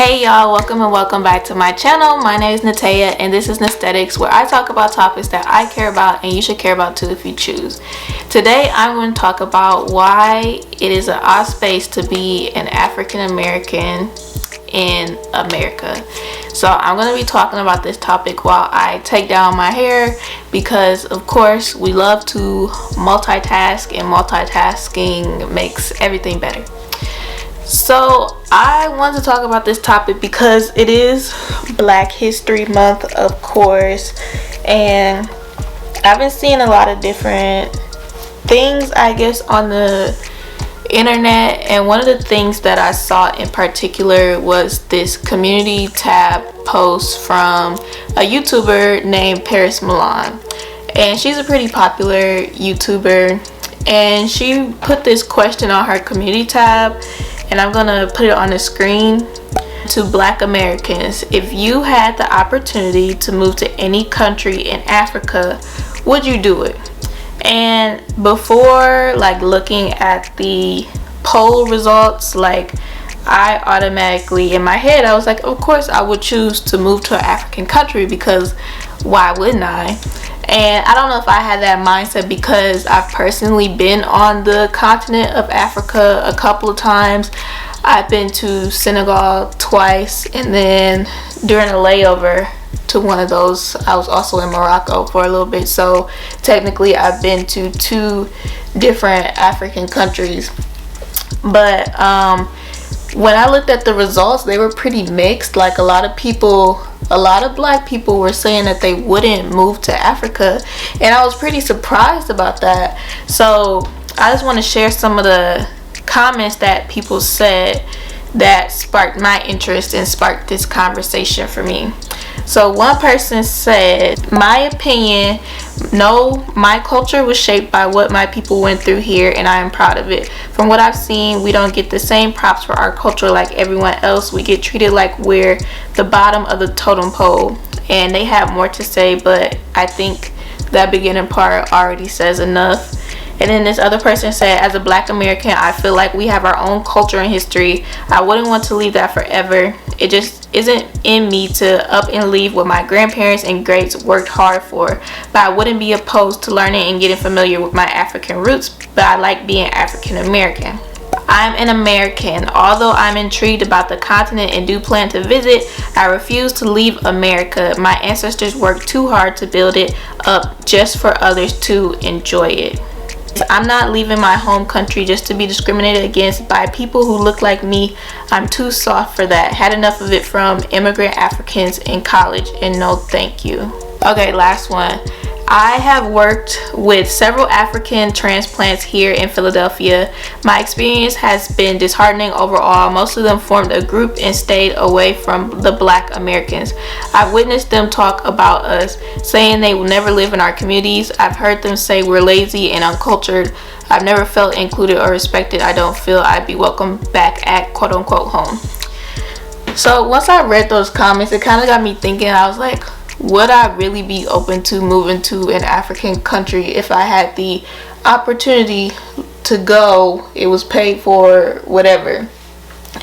Hey y'all, welcome and welcome back to my channel. My name is Nataya and this is Nasthetics, where I talk about topics that I care about and you should care about too if you choose. Today I'm going to talk about why it is an odd space to be an African American in America. So I'm going to be talking about this topic while I take down my hair, because of course we love to multitask and multitasking makes everything better. So I want to talk about this topic because it is Black History Month, of course, and I've been seeing a lot of different things, I guess, on the internet, and one of the things that I saw in particular was this community tab post from a YouTuber named Paris Milan, and she's a pretty popular YouTuber, and she put this question on her community tab, and I'm gonna put it on the screen. To Black Americans, if you had the opportunity to move to any country in Africa, would you do it? And before looking at the poll results, I automatically, in my head, I was like, of course I would choose to move to an African country, because why wouldn't I? And I don't know if I had that mindset because I've personally been on the continent of Africa a couple of times. I've been to Senegal twice, and then during a layover to one of those, I was also in Morocco for a little bit. So technically I've been to two different African countries. But when I looked at the results, they were pretty mixed. A lot of Black people were saying that they wouldn't move to Africa, and I was pretty surprised about that. So I just want to share some of the comments that people said that sparked my interest and sparked this conversation for me. So one person said, my opinion, no, my culture was shaped by what my people went through here, and I am proud of it. From what I've seen, we don't get the same props for our culture like everyone else. We get treated like we're the bottom of the totem pole. And they have more to say, but I think that beginning part already says enough. And then this other person said, as a Black American, I feel like we have our own culture and history. I wouldn't want to leave that forever. It just isn't in me to up and leave what my grandparents and greats worked hard for. But I wouldn't be opposed to learning and getting familiar with my African roots, but I like being African American. I'm an American. Although I'm intrigued about the continent and do plan to visit, I refuse to leave America. My ancestors worked too hard to build it up just for others to enjoy it. I'm not leaving my home country just to be discriminated against by people who look like me. I'm too soft for that. Had enough of it from immigrant Africans in college, and no thank you. Okay, last one. I have worked with several African transplants here in Philadelphia. My experience has been disheartening overall. Most of them formed a group and stayed away from the Black Americans. I've witnessed them talk about us, saying they will never live in our communities. I've heard them say we're lazy and uncultured. I've never felt included or respected. I don't feel I'd be welcome back at quote-unquote home. So once I read those comments, it kind of got me thinking. I was like, would I really be open to moving to an African country if I had the opportunity to go? It was paid for, whatever.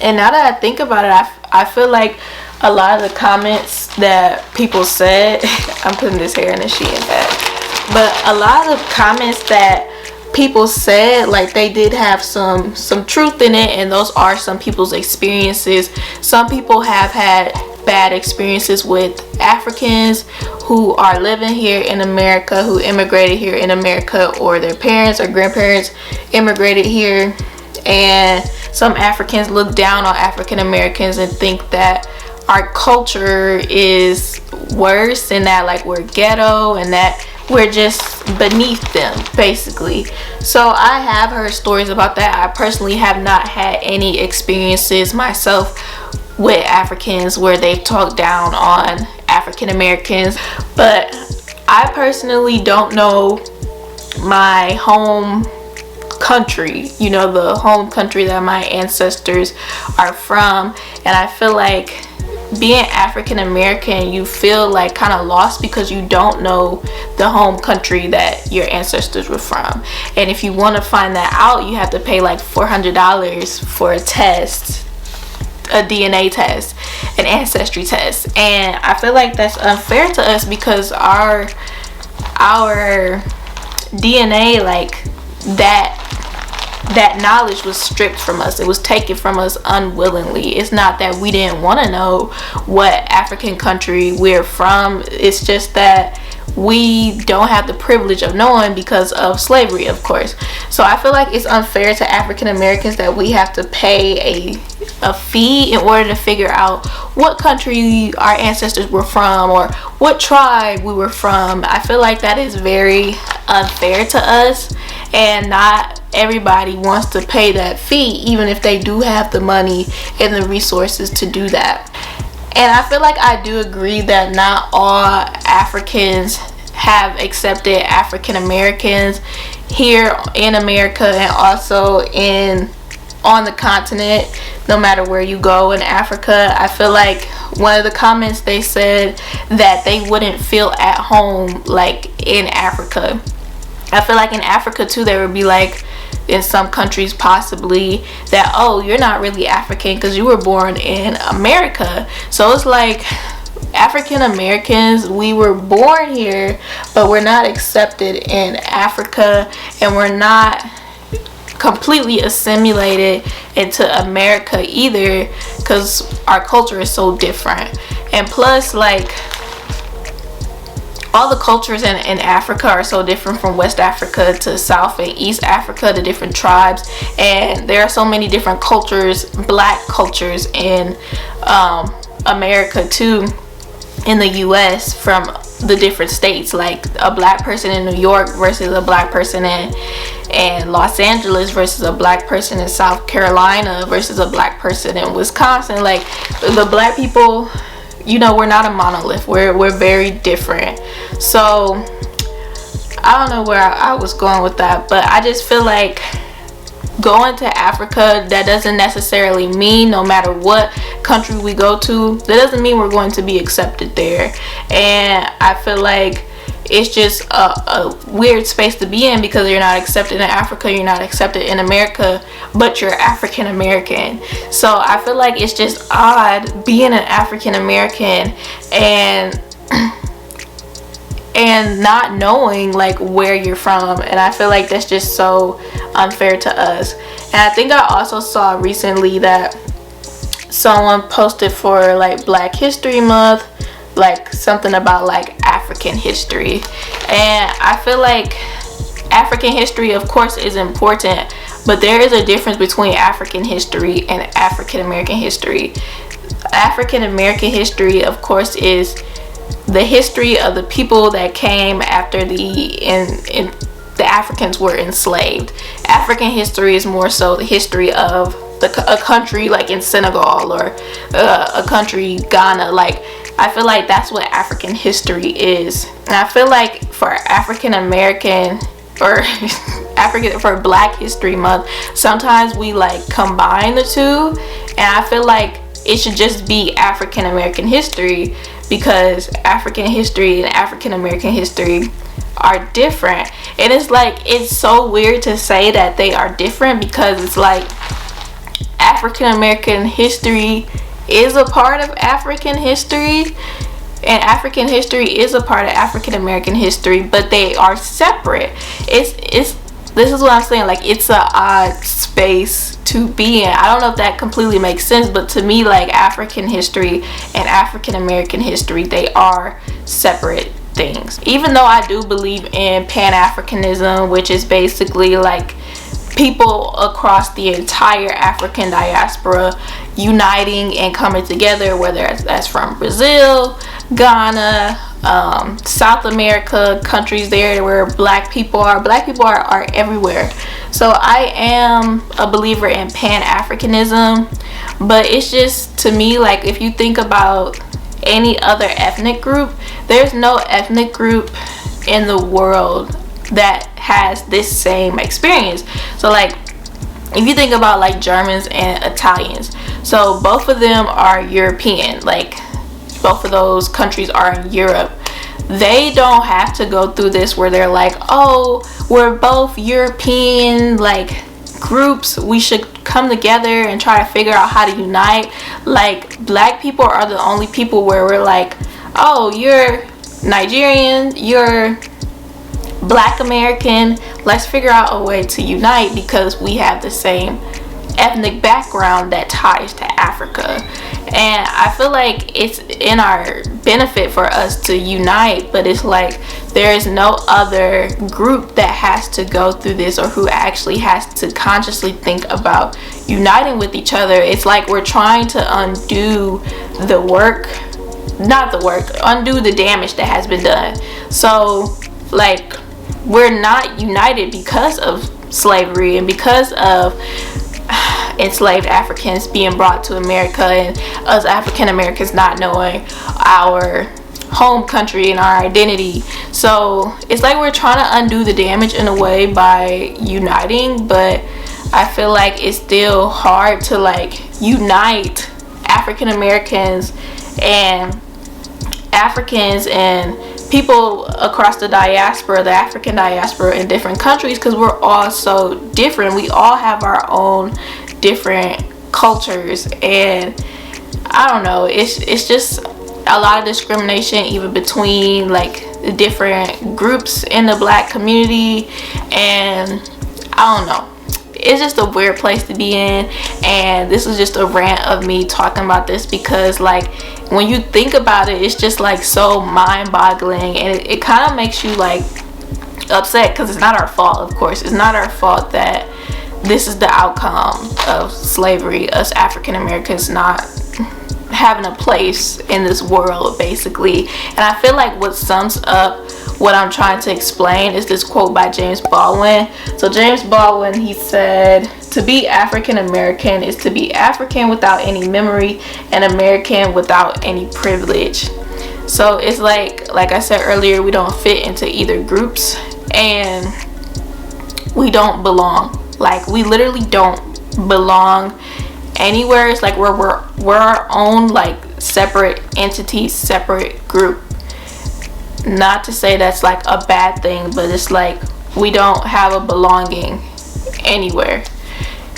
And now that I think about it, I feel like a lot of the comments that people said, I'm putting this hair in a sheet in that, but a lot of the comments that people said, they did have some truth in it, and those are some people's experiences. Some people have had bad experiences with Africans who are living here in America, who immigrated here in America, or their parents or grandparents immigrated here, and some Africans look down on African Americans and think that our culture is worse, and that we're ghetto, and that we're just beneath them, basically. So I have heard stories about that. I personally have not had any experiences myself with Africans where they've talked down on African Americans, but I personally don't know my home country, the home country that my ancestors are from, and I feel like being African American, you feel kind of lost because you don't know the home country that your ancestors were from. And if you want to find that out, you have to pay $400 for a test, a DNA test. an ancestry test. And I feel like that's unfair to us because our DNA, like that knowledge was stripped from us. It was taken from us unwillingly. It's not that we didn't want to know what African country we're from. It's just that we don't have the privilege of knowing because of slavery, of course. So I feel like it's unfair to African Americans that we have to pay a fee in order to figure out what country our ancestors were from or what tribe we were from. I feel like that is very unfair to us, and not everybody wants to pay that fee, even if they do have the money and the resources to do that. And I feel like I do agree that not all Africans have accepted African Americans here in America and also on the continent, no matter where you go in Africa. I feel like one of the comments, they said that they wouldn't feel at home like in Africa. I feel like in Africa too, they would be like, in some countries possibly, that, oh, you're not really African because you were born in America. So it's like African Americans, we were born here, but we're not accepted in Africa, and we're not completely assimilated into America either, because our culture is so different. And plus, like, all the cultures in Africa are so different, from West Africa to South and East Africa, the different tribes, and there are so many different cultures, black cultures in America too, in the US, from the different states. Like a black person in New York versus a black person in Los Angeles versus a black person in South Carolina versus a black person in Wisconsin. Like, the black people, you know, we're not a monolith. We're very different. So I don't know where I was going with that, but I just feel like going to Africa, that doesn't necessarily mean, no matter what country we go to, that doesn't mean we're going to be accepted there. And I feel like it's just a weird space to be in, because you're not accepted in Africa, you're not accepted in America, but you're African American. So I feel like it's just odd being an African American and not knowing like where you're from. And I feel like that's just so unfair to us. And I think I also saw recently that someone posted for like Black History Month, like something about like African history. And I feel like African history, of course, is important, but there is a difference between African history and African American history. African American history, of course, is the history of the people that came after the Africans were enslaved. African history is more so the history of a country like in Senegal, or a country, Ghana. Like, I feel like that's what African history is. And I feel like for African American, or for Black History Month, sometimes we like combine the two, and I feel like it should just be African American history, because African history and African American history are different. And it's like, it's so weird to say that they are different, because it's like African American history is a part of African history, and African history is a part of African American history, but they are separate. This is what I'm saying, like, it's an odd space to be in. I don't know if that completely makes sense, but to me, like, African history and African American history, they are separate things. Even though I do believe in Pan-Africanism, which is basically like people across the entire African diaspora uniting and coming together, whether that's from Brazil, Ghana, South America, countries there where black people are everywhere. So I am a believer in Pan-Africanism, but it's just, to me, like, if you think about any other ethnic group, there's no ethnic group in the world that has this same experience. So like, if you think about like Germans and Italians, so both of them are European, like both of those countries are in Europe. They don't have to go through this where they're like, oh, we're both European like groups, we should come together and try to figure out how to unite. Like, black people are the only people where we're like, oh, you're Nigerian, you're Black American, let's figure out a way to unite because we have the same ethnic background that ties to Africa. And I feel like it's in our benefit for us to unite, but it's like there is no other group that has to go through this or who actually has to consciously think about uniting with each other. It's like we're trying to undo the work, undo the damage that has been done. So like, we're not united because of slavery and because of enslaved Africans being brought to America and us African Americans not knowing our home country and our identity. So it's like we're trying to undo the damage in a way by uniting, but I feel like it's still hard to like unite African Americans and people across the diaspora, the African diaspora in different countries, because we're all so different. We all have our own different cultures, and I don't know, it's just a lot of discrimination even between like the different groups in the black community, and I don't know, it's just a weird place to be in. And this is just a rant of me talking about this because like when you think about it, it's just like so mind-boggling, and it kind of makes you like upset because it's not our fault. Of course, it's not our fault that this is the outcome of slavery, us African Americans not having a place in this world, basically. And I feel like what sums up what I'm trying to explain is this quote by James Baldwin. So James Baldwin, he said, to be African American is to be African without any memory and American without any privilege. So it's like I said earlier, we don't fit into either groups and we don't belong. Like, we literally don't belong anywhere. It's like we're our own like separate entity, separate group. Not to say that's like a bad thing, but it's like we don't have a belonging anywhere.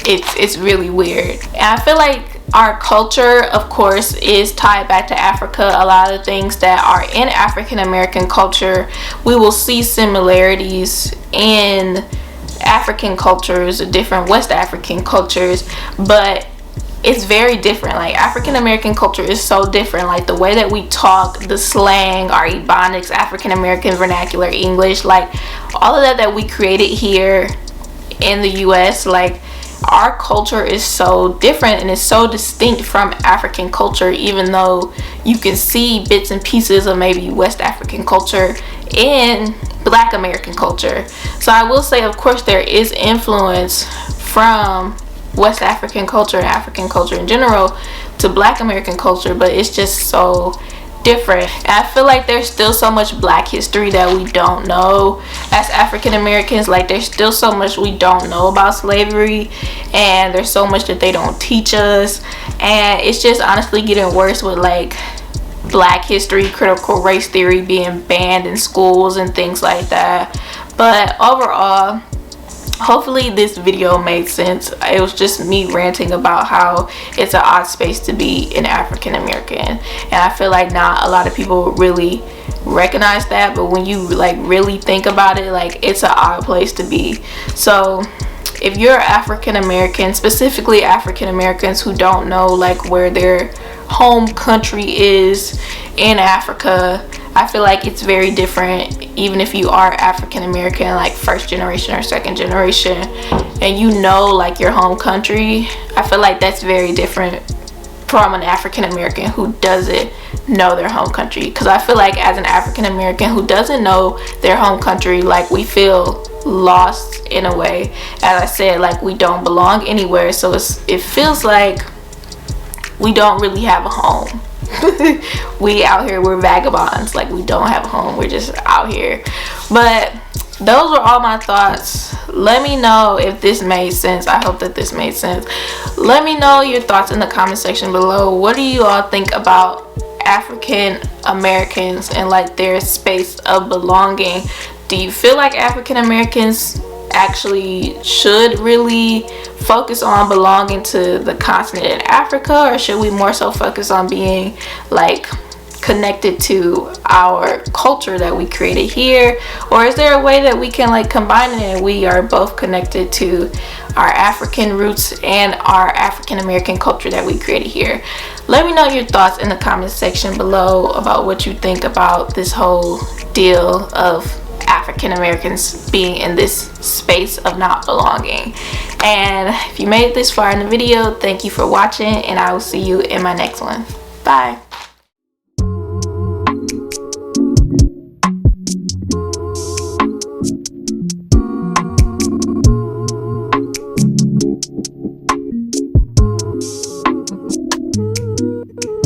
It's really weird. And I feel like our culture, of course, is tied back to Africa. A lot of the things that are in African American culture, we will see similarities in African cultures, different West African cultures, but it's very different. Like, African American culture is so different. Like, the way that we talk, the slang, our Ebonics, African American vernacular English, like all of that we created here in the US, like our culture is so different and it's so distinct from African culture, even though you can see bits and pieces of maybe West African culture in Black American culture. So I will say, of course, there is influence from West African culture and African culture in general to Black American culture, but it's just so different. And I feel like there's still so much Black history that we don't know as African Americans. Like, there's still so much we don't know about slavery, and there's so much that they don't teach us, and it's just honestly getting worse with like Black history, critical race theory being banned in schools and things like that. But overall, hopefully this video made sense. It was just me ranting about how it's an odd space to be in African American, and I feel like not a lot of people really recognize that, but when you like really think about it, like it's an odd place to be. So if you're African American, specifically African Americans who don't know like where their home country is in Africa, I feel like it's very different. Even if you are African American, like first generation or second generation, and you know like your home country, I feel like that's very different from an African American who doesn't know their home country. Because I feel like as an African American who doesn't know their home country, like we feel lost in a way. As I said, like we don't belong anywhere, so it feels like we don't really have a home. We out here, we're vagabonds, like we don't have a home, we're just out here. But those were all my thoughts. Let me know if this made sense. I hope that this made sense. Let me know your thoughts in the comment section below. What do you all think about African Americans and like their space of belonging? Do you feel like African Americans actually should really focus on belonging to the continent in Africa, or should we more so focus on being like connected to our culture that we created here? Or is there a way that we can like combine it and we are both connected to our African roots and our African American culture that we created here? Let me know your thoughts in the comment section below about what you think about this whole deal of African Americans being in this space of not belonging. And if you made it this far in the video, thank you for watching, and I will see you in my next one. Bye.